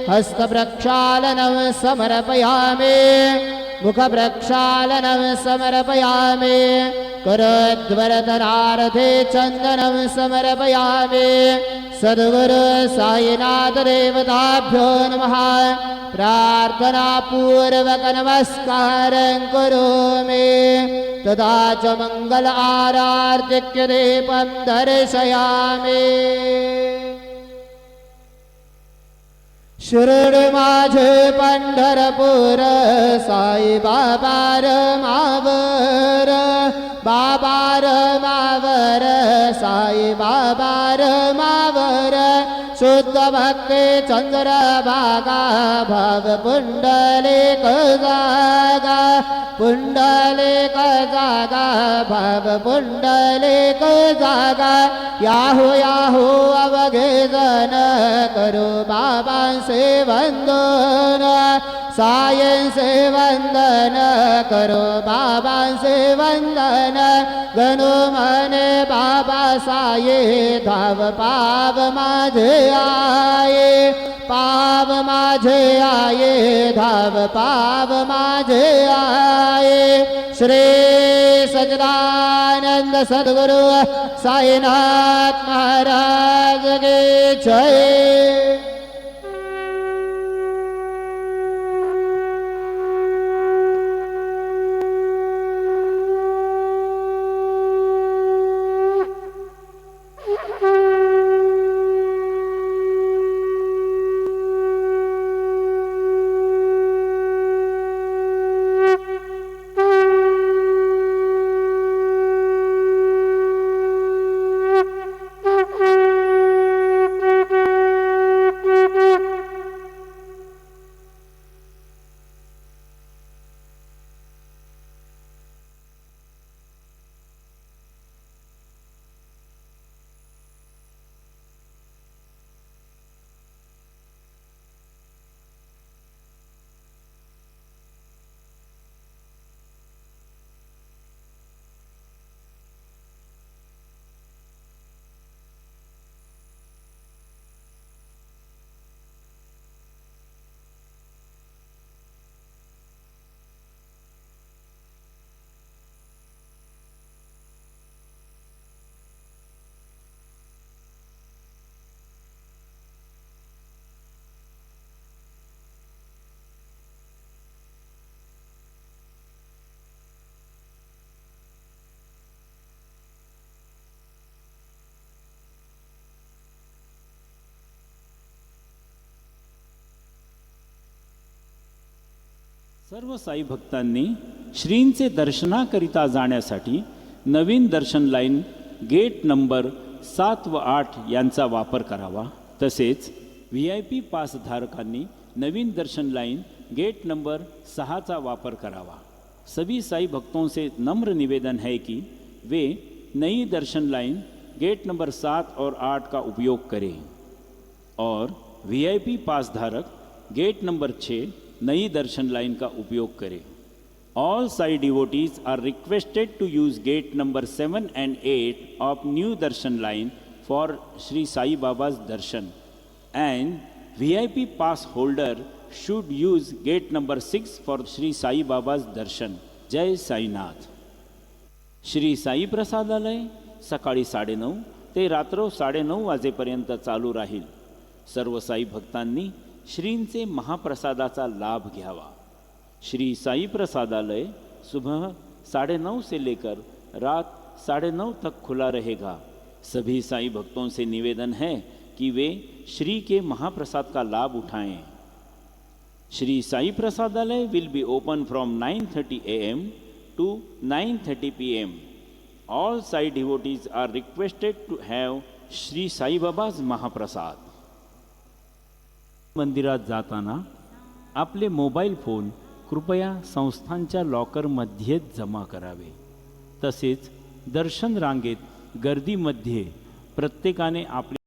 हस्तप्रक्षालनं समर्पयामि मुखप्रक्षालनं समर्पयामि करद्वरधरार्थे चन्दनं समर्पयामि सद्गुरु साईनाथ देवताभ्यो नमः प्रार्थनापूर्वक नमस्कारं करोमि तथा च मंगल आरार्तिक्य दीपं दर्शयामि शिर्डी माझे पंढरपूर साई बाबा रमावर बाबा रमावर साई बाबा रमावर शुद्ध भक्ती चंद्रभागा भाव पुंडलिक जागा पुंडलिक जागा भाव पुंडलिक जागा याहू याहू अवघे जन करू बाबांचे वंदन सायंचे वंदन करो बाबांचे वंदन गणू मने बाबा साये धाव पाव माझे आये पाव माझे आये धाव पाव माझे आये श्री सच्चिदानंद सद्गुरु साईनाथ महाराज की जय। सर्व साई भक्तांनी श्रींचे दर्शनाकरिता जाण्यासाठी नवीन दर्शन लाईन गेट नंबर 7 व 8 यांचा वापर करावा। तसेच VIP पास धारकांनी नवीन दर्शन लाइन गेट नंबर 6 का वापर करावा। सभी साई भक्तों से नम्र निवेदन है कि वे नई दर्शन लाइन गेट नंबर 7 और 8 का उपयोग करें और VIP पास धारक गेट नंबर 6 नई दर्शन लाइन का उपयोग करें। All Sai devotees are requested to use gate number 7 and 8 of new darshan line for Sri Sai Baba's darshan, and VIP pass holder should use gate number 6 for Sri Sai Baba's darshan. जय साईनाथ। श्री साई प्रसादालय सकाळी 9:30 ते रात्र 9:30 वाजेपर्यंत चालू राहील। सर्व साई भक्तांनी श्रींचे महाप्रसादाचा लाभ घ्यावा। श्री साई प्रसादालय सुबह 9:30 से लेकर रात 9:30 तक खुला रहेगा। सभी साई भक्तों से निवेदन है कि वे श्री के महाप्रसाद का लाभ उठाएं। Shri Sai Prasadalaya will be open from 9:30 AM to 9:30 PM. All Sai devotees are requested to have Sri Sai Baba's महाप्रसाद। मंदिरात जाताना आपले मोबाईल फोन कृपया संस्थांच्या लॉकरमध्ये जमा करावे। तसेच दर्शन रांगेत गर्दीमध्ये प्रत्येकाने आपले